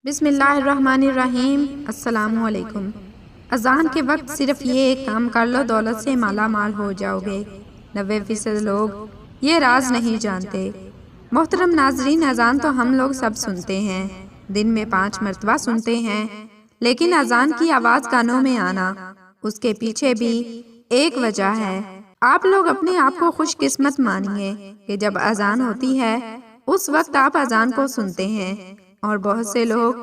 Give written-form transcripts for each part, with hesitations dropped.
بسم اللہ الرحمن الرحیم۔ السلام علیکم۔ اذان کے وقت صرف یہ ایک کام کر لو، دولت سے مالا مال ہو جاؤ گے۔ 90% لوگ یہ راز نہیں جانتے۔ محترم ناظرین، اذان تو ہم لوگ سب سنتے ہیں، دن میں 5 مرتبہ سنتے ہیں، لیکن اذان کی آواز کانوں میں آنا، اس کے پیچھے بھی ایک وجہ ہے۔ آپ لوگ اپنے آپ کو خوش قسمت مانیے کہ جب اذان ہوتی ہے اس وقت آپ اذان کو سنتے ہیں، اور بہت سے لوگ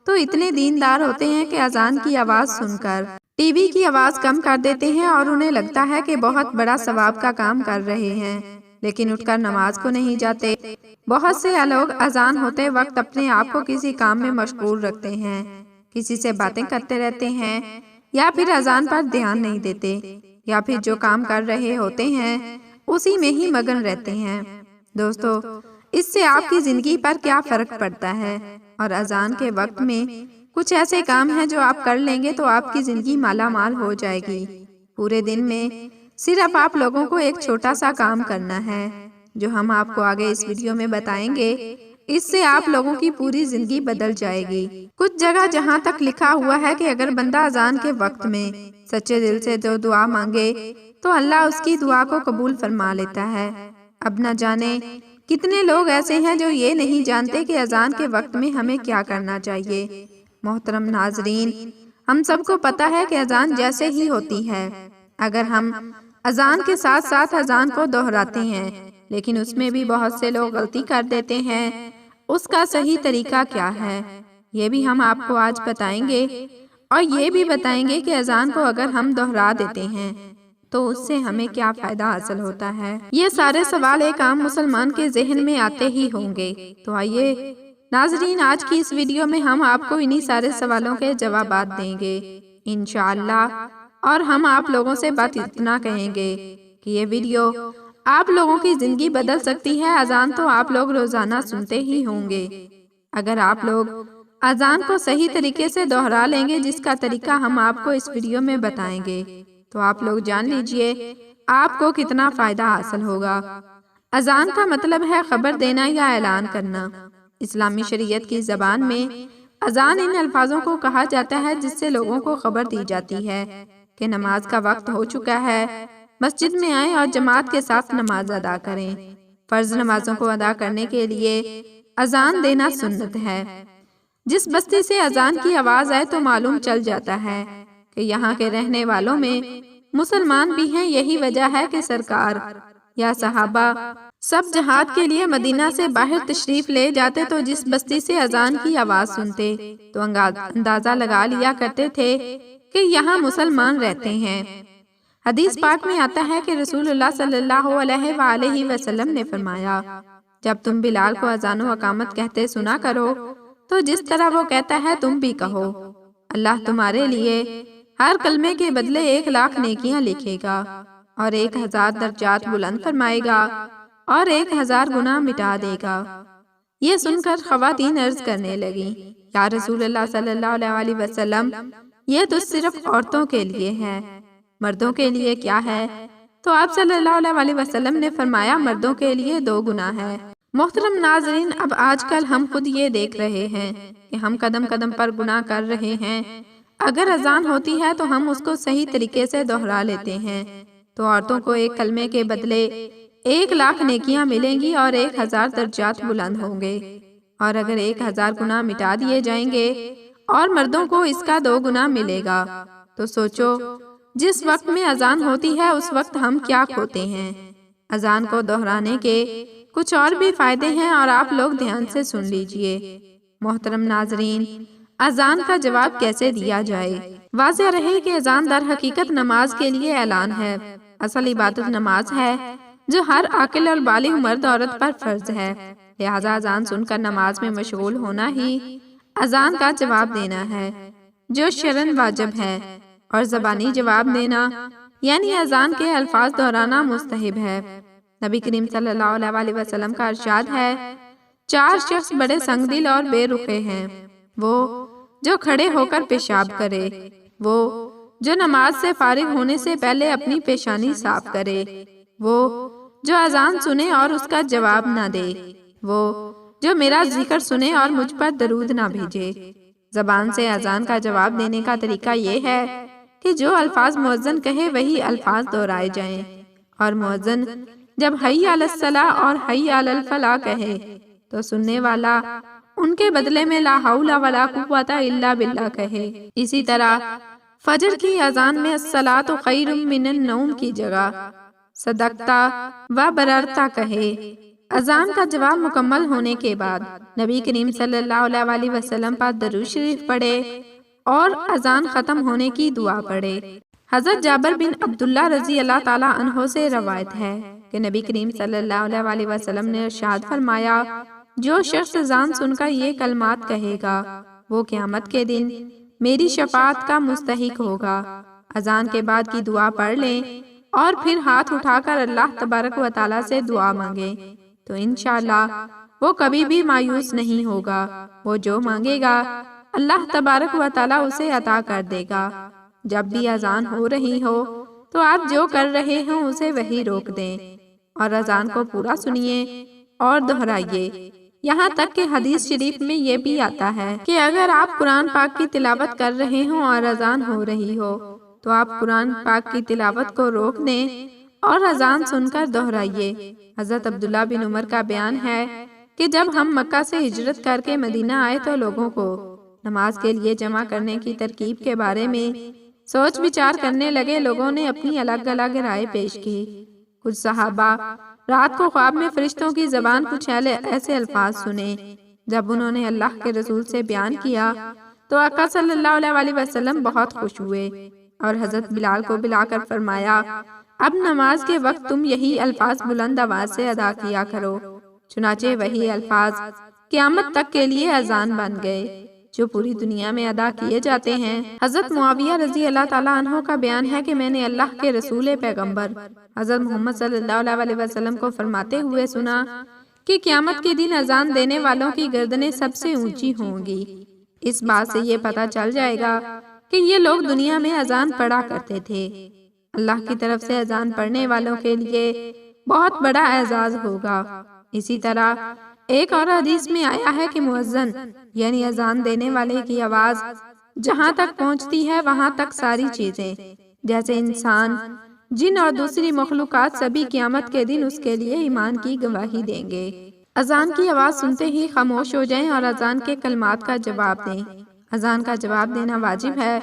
تو اتنے دیندار ہوتے ہیں کہ اذان کی آواز سن کر ٹی وی کی آواز کم کر دیتے ہیں اور انہیں لگتا ہے کہ بہت بڑا ثواب کا کام کر رہے ہیں، لیکن اٹھ کر نماز کو نہیں جاتے۔ بہت سے لوگ اذان ہوتے وقت اپنے آپ کو کسی کام میں مشغول رکھتے ہیں، کسی سے باتیں کرتے رہتے ہیں، یا پھر اذان پر دھیان نہیں دیتے، یا پھر جو کام کر رہے ہوتے ہیں اسی میں ہی مگن رہتے ہیں۔ دوستو، اس سے آپ کی زندگی پر کیا فرق پڑتا ہے؟ اور اذان کے وقت میں کچھ ایسے کام ہیں جو آپ کر لیں گے تو آپ کی زندگی مالا مال ہو جائے گی۔ پورے دن میں صرف آپ لوگوں کو ایک چھوٹا سا کام کرنا ہے، جو ہم آپ کو آگے اس ویڈیو میں بتائیں گے۔ اس سے آپ لوگوں کی پوری زندگی بدل جائے گی۔ کچھ جگہ جہاں تک لکھا ہوا ہے کہ اگر بندہ اذان کے وقت میں سچے دل سے جو دعا مانگے تو اللہ اس کی دعا کو قبول فرما لیتا ہے۔ اب نہ جانے کتنے لوگ ایسے ہیں جو یہ نہیں جانتے کہ اذان کے وقت میں ہمیں کیا کرنا چاہیے۔ محترم ناظرین، ہم سب کو پتا ہے کہ اذان جیسے ہی ہوتی ہے، اگر ہم اذان کے ساتھ ساتھ اذان کو دہراتے ہیں، لیکن اس میں بھی بہت سے لوگ غلطی کر دیتے ہیں۔ اس کا صحیح طریقہ کیا ہے، یہ بھی ہم آپ کو آج بتائیں گے، اور یہ بھی بتائیں گے کہ اذان کو اگر ہم دہرا دیتے ہیں تو اس سے ہمیں کیا فائدہ حاصل ہوتا ہے۔ یہ سارے سوال ایک عام مسلمان کے ذہن میں آتے ہی ہوں گے، تو آئیے ناظرین، آج کی اس ویڈیو میں ہم آپ کو انہی سارے سوالوں کے جوابات دیں گے انشاءاللہ، اور ہم آپ لوگوں سے بات اتنا کہیں گے کہ یہ ویڈیو آپ لوگوں کی زندگی بدل سکتی ہے۔ اذان تو آپ لوگ روزانہ سنتے ہی ہوں گے، اگر آپ لوگ اذان کو صحیح طریقے سے دہرا لیں گے، جس کا طریقہ ہم آپ کو اس ویڈیو میں بتائیں گے، تو آپ لوگ جان لیجئے آپ کو کتنا فائدہ حاصل ہوگا۔ اذان کا مطلب ہے خبر دینا یا اعلان کرنا۔ اسلامی شریعت کی زبان میں اذان ان الفاظوں کو کہا جاتا ہے جس سے لوگوں کو خبر دی جاتی ہے کہ نماز کا وقت ہو چکا ہے، مسجد میں آئیں اور جماعت کے ساتھ نماز ادا کریں۔ فرض نمازوں کو ادا کرنے کے لیے اذان دینا سنت ہے۔ جس بستی سے اذان کی آواز آئے تو معلوم چل جاتا ہے کہ یہاں کے رہنے والوں میں مسلمان بھی ہیں۔ یہی وجہ ہے کہ سرکار یا صحابہ سب جہاد کے لیے مدینہ سے باہر تشریف لے جاتے تو جس بستی سے اذان کی آواز سنتے تو اندازہ لگا لیا کرتے تھے کہ یہاں مسلمان رہتے ہیں۔ حدیث پاک میں آتا ہے کہ رسول اللہ صلی اللہ علیہ وآلہ وسلم نے فرمایا، جب تم بلال کو اذان و اقامت کہتے سنا کرو تو جس طرح وہ کہتا ہے تم بھی کہو، اللہ تمہارے لیے ہر کلمے کے بدلے 1,00,000 نیکیاں لکھے گا، اور 1,000 درجات بلند فرمائے گا، اور 1,000 گناہ مٹا دے گا۔ یہ سن کر خواتین عرض کرنے لگیں، یا رسول اللہ صلی اللہ علیہ وسلم، یہ تو صرف عورتوں کے لیے ہے، مردوں کے لیے کیا ہے؟ تو آپ صلی اللہ علیہ وسلم نے فرمایا، مردوں کے لیے 2 گناہ ہے۔ محترم ناظرین، اب آج کل ہم خود یہ دیکھ رہے ہیں کہ ہم قدم قدم پر گناہ کر رہے ہیں۔ اگر اذان ہوتی ہے تو ہم اس کو صحیح طریقے سے دہرا لیتے ہیں تو عورتوں کو 1 کلمے کے بدلے 1,00,000 نیکیاں ملیں گی اور 1,000 درجات بلند ہوں گے، اور اگر 1,000 گناہ مٹا دیے جائیں گے اور مردوں کو اس کا 2 گنا ملے گا، تو سوچو جس وقت میں اذان ہوتی ہے اس وقت ہم کیا کھوتے ہیں۔ اذان کو دہرانے کے کچھ اور بھی فائدے ہیں، اور آپ لوگ دھیان سے سن لیجئے۔ محترم ناظرین، اذان کا جواب کیسے دیا جائے؟ واضح رہے کہ اذان در حقیقت نماز کے لیے اعلان ہے۔ اصل عبادت نماز ہے جو ہر عاقل اور بالغ مرد عورت پر فرض ہے، لہذا اذان سن کر نماز میں مشغول ہونا ہی اذان کا جواب دینا ہے، جو شرعاً واجب ہے، اور زبانی جواب دینا یعنی اذان کے الفاظ دہرانا مستحب ہے۔ نبی کریم صلی اللہ علیہ وسلم کا ارشاد ہے، 4 شخص بڑے سنگ دل اور بے رخے ہیں، وہ جو کھڑے ہو کر پیشاب کرے، وہ جو نماز سے فارغ ہونے سے پہلے اپنی پیشانی صاف کرے، وہ جو اذان سنے اور اس کا جواب نہ دے، وہ جو میرا ذکر سنے اور مجھ پر درود نہ بھیجے۔ زبان سے اذان کا جواب دینے کا طریقہ یہ ہے کہ جو الفاظ مؤذن کہے وہی الفاظ دہرائے جائیں، اور مؤذن جب حی علی الصلاۃ اور حی علی الفلاح کہے تو سننے والا ان کے بدلے میں لا حول ولا قوت الا باللہ کہے۔ اسی طرح فجر کی اذان میں الصلاۃ خیر من النوم کی جگہ صدقتا و بررتا کہے۔ اذان کا جواب مکمل ہونے کے بعد نبی کریم صلی اللہ علیہ وسلم پر درود شریف پڑھے اور اذان ختم ہونے کی دعا پڑھے۔ حضرت جابر بن عبداللہ رضی اللہ تعالیٰ عنہ سے روایت ہے کہ نبی کریم صلی اللہ علیہ وسلم نے ارشاد فرمایا، جو شخص اذان سن کر یہ کلمات کہے گا وہ قیامت کے دن میری شفاعت کا مستحق ہوگا۔ اذان کے بعد کی دعا پڑھ لیں اور پھر ہاتھ اٹھا کر اللہ تبارک و تعالیٰ سے دعا مانگیں تو انشاءاللہ وہ کبھی بھی مایوس نہیں ہوگا۔ وہ جو مانگے گا اللہ تبارک و تعالیٰ اسے عطا کر دے گا۔ جب بھی اذان ہو رہی ہو تو آپ جو کر رہے ہوں اسے وہی روک دیں اور اذان کو پورا سنیے اور دہرائیے۔ یہاں تک کہ حدیث شریف میں یہ بھی آتا ہے کہ اگر آپ قرآن پاک کی تلاوت کر رہے ہوں اور اذان ہو رہی ہو تو آپ قرآن پاک کی تلاوت کو روک دیں اور اذان سن کر دہرائیے۔ حضرت عبداللہ بن عمر کا بیان ہے کہ جب ہم مکہ سے ہجرت کر کے مدینہ آئے تو لوگوں کو نماز کے لیے جمع کرنے کی ترکیب کے بارے میں سوچ بچار کرنے لگے۔ لوگوں نے اپنی الگ الگ رائے پیش کی۔ کچھ صحابہ رات کو خواب میں فرشتوں کی زبان کچھ ایسے الفاظ سنے۔ جب انہوں نے اللہ کے رسول سے بیان کیا تو آقا صلی اللہ علیہ وسلم بہت خوش ہوئے اور حضرت بلال کو بلا کر فرمایا، اب نماز کے وقت تم یہی الفاظ بلند آواز سے ادا کیا کرو۔ چنانچہ وہی الفاظ قیامت تک کے لیے اذان بن گئے جو پوری دنیا میں ادا کیے جاتے ہیں۔ حضرت معاویہ رضی اللہ تعالیٰ عنہ کا بیان ہے کہ میں نے اللہ کے رسول پیغمبر حضرت محمد صلی اللہ علیہ وسلم کو فرماتے ہوئے سنا کہ قیامت کے دن اذان دینے والوں کی گردنیں سب سے اونچی ہوں گی۔ اس بات سے یہ پتہ چل جائے گا کہ یہ لوگ دنیا میں اذان پڑھا کرتے تھے۔ اللہ کی طرف سے اذان پڑھنے والوں کے لیے بہت بڑا اعزاز ہوگا۔ اسی طرح ایک اور حدیث میں آیا ہے کہ مؤذن یعنی اذان دینے والے کی آواز جہاں تک پہنچتی ہے وہاں تک ساری چیزیں جیسے انسان، جن اور دوسری مخلوقات سبھی قیامت کے دن اس کے لیے ایمان کی گواہی دیں گے۔ اذان کی آواز سنتے ہی خاموش ہو جائیں اور اذان کے کلمات کا جواب دیں۔ اذان کا جواب دینا واجب ہے۔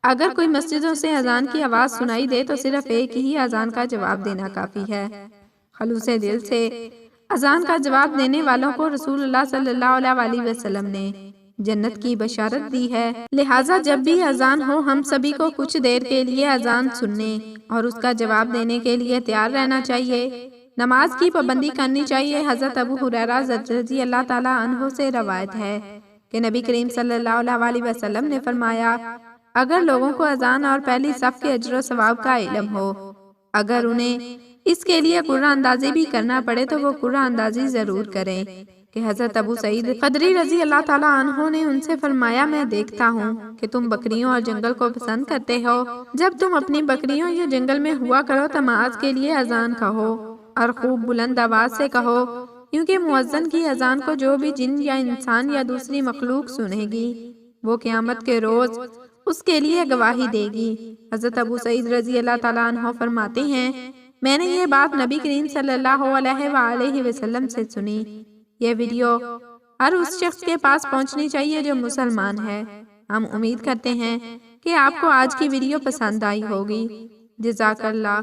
اگر کوئی مسجدوں سے اذان کی آواز سنائی دے تو صرف ایک ہی اذان کا جواب دینا کافی ہے۔ خلوص دل سے اذان کا جواب دینے والوں کو رسول اللہ صلی اللہ علیہ وسلم نے جنت کی بشارت دی ہے۔ لہٰذا جب بھی اذان ہو ہم سبھی کو کچھ دیر کے لیے اذان سننے اور اس کا جواب دینے کے لیے تیار رہنا چاہیے۔ نماز کی پابندی کرنی چاہیے۔ حضرت ابو ہریرہ رضی اللہ تعالیٰ عنہ سے روایت ہے کہ نبی کریم صلی اللہ علیہ وسلم نے فرمایا، اگر لوگوں کو اذان اور پہلی صف کے اجر و ثواب کا علم ہو، اگر انہیں اس کے لیے قرآن اندازی بھی کرنا پڑے تو وہ قرآن اندازی ضرور کریں۔ کہ حضرت ابو سعید خدری رضی اللہ تعالیٰ عنہ نے ان سے فرمایا، میں دیکھتا ہوں کہ تم بکریوں اور جنگل کو پسند کرتے ہو۔ جب تم اپنی بکریوں یا جنگل میں ہوا کرو تو نماز کے لیے اذان کہو اور خوب بلند آواز سے کہو، کیونکہ مؤذن کی اذان کو جو بھی جن یا انسان یا دوسری مخلوق سنے گی وہ قیامت کے روز اس کے لیے گواہی دے گی۔ حضرت ابو سعید رضی اللہ تعالیٰ عنہ فرماتے ہیں، میں نے یہ بات نبی کریم صلی اللہ علیہ وآلہ وسلم سے سنی۔ یہ ویڈیو ہر اس شخص کے پاس پہنچنی چاہیے جو مسلمان ہے۔ ہم امید کرتے ہیں کہ آپ کو آج کی ویڈیو پسند آئی ہوگی۔ جزاک اللہ۔